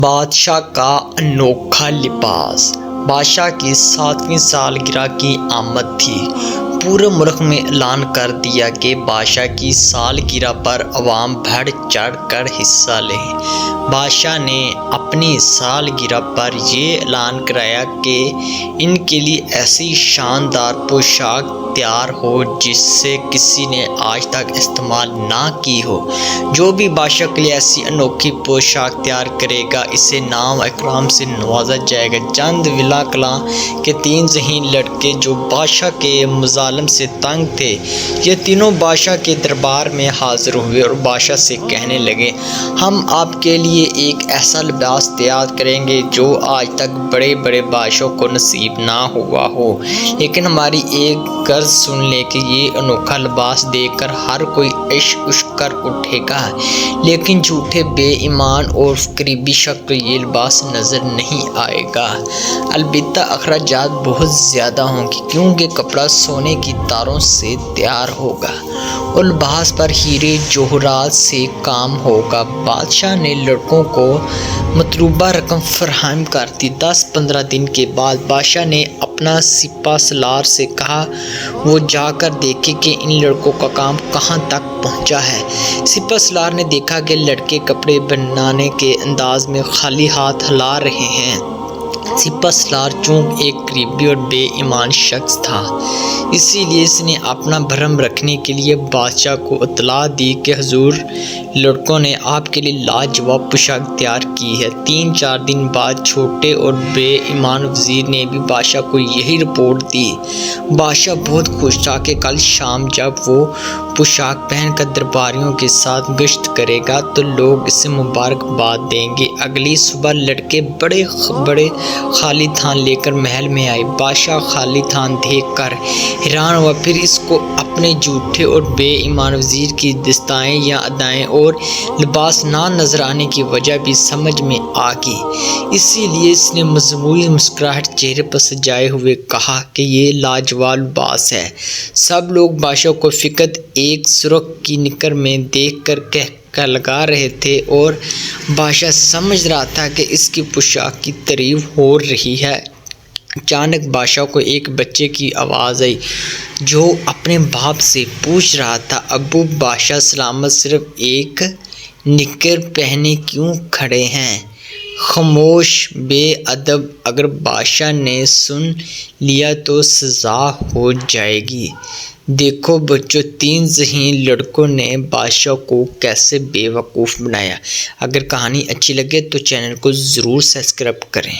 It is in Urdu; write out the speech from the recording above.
بادشاہ کا انوکھا لباس۔ بادشاہ کی 7ویں سالگرہ کی آمد تھی۔ پورے ملک میں اعلان کر دیا کہ بادشاہ کی سالگرہ پر عوام بڑھ چڑھ کر حصہ لیں۔ بادشاہ نے اپنی سالگرہ پر یہ اعلان کرایا کہ ان کے لیے ایسی شاندار پوشاک تیار ہو جسے کسی نے آج تک استعمال نہ کی ہو۔ جو بھی بادشاہ کے لیے ایسی انوکھی پوشاک تیار کرے گا اسے انعام و اکرام سے نوازا جائے گا۔ چند ولا کلاں کے 3 ذہین لڑکے جو بادشاہ کے مظالم سے تنگ تھے، یہ تینوں بادشاہ کے دربار میں حاضر ہوئے اور بادشاہ سے کہنے لگے، ہم آپ کے لیے ایک ایسا لباس تیار کریں گے جو آج تک بڑے بڑے بادشاہوں کو نصیب نہ ہوا ہو، لیکن ہماری ایک غرض سن لیں کہ یہ انوکھا لباس دیکھ کر ہر کوئی عشق عشق کر اٹھے گا، لیکن جھوٹے بے ایمان اور قریبی شخص کو یہ لباس نظر نہیں آئے گا۔ البتہ اخراجات بہت زیادہ ہوں گے کیونکہ کپڑا سونے کی تاروں سے تیار ہوگا اور لباس پر ہیرے جواہرات سے کام ہوگا۔ بادشاہ نے لڑکوں کو مطلوبہ رقم فراہم کر دی۔ 10-15 دن کے بعد بادشاہ نے اپنا سپہ سالار سے کہا وہ جا کر دیکھے کہ ان لڑکوں کا کام کہاں تک پہنچا ہے۔ سپہ سالار نے دیکھا کہ لڑکے کپڑے بنانے کے انداز میں خالی ہاتھ ہلا رہے ہیں۔ سپہ سالار چونکہ ایک قریبی اور بے ایمان شخص تھا، اسی لیے اس نے اپنا بھرم رکھنے کے لیے بادشاہ کو اطلاع دی کہ حضور، لڑکوں نے آپ کے لیے لاجواب پوشاک تیار کی ہے۔ 3-4 دن بعد چھوٹے اور بے ایمان وزیر نے بھی بادشاہ کو یہی رپورٹ دی۔ بادشاہ بہت خوش تھا کہ کل شام جب وہ پوشاک پہن کر درباریوں کے ساتھ گشت کرے گا تو لوگ اسے مبارکباد دیں گے۔ اگلی صبح لڑکے بڑے خالی تھان لے کر محل میں آئے۔ بادشاہ خالی تھان دیکھ کر حیران ہوا، پھر اس کو اپنے جھوٹے اور بے ایمان وزیر کی دستائیں یا ادائیں اور لباس نہ نظر آنے کی وجہ بھی سمجھ میں آ گئی۔ اسی لیے اس نے مجموعی مسکراہٹ چہرے پر سجائے ہوئے کہا کہ یہ لاجواب لباس ہے۔ سب لوگ بادشاہ کو فقط ایک سرخ کی نکر میں دیکھ کر لگا رہے تھے اور بادشاہ سمجھ رہا تھا کہ اس کی پوشاک کی تعریف ہو رہی ہے۔ اچانک بادشاہ کو ایک بچے کی آواز آئی جو اپنے باپ سے پوچھ رہا تھا، ابو بادشاہ سلامت صرف ایک نکر پہنے کیوں کھڑے ہیں؟ خاموش بے ادب، اگر بادشاہ نے سن لیا تو سزا ہو جائے گی۔ دیکھو بچوں، 3 ذہین لڑکوں نے بادشاہ کو کیسے بے وقوف بنایا۔ اگر کہانی اچھی لگے تو چینل کو ضرور سبسکرائب کریں۔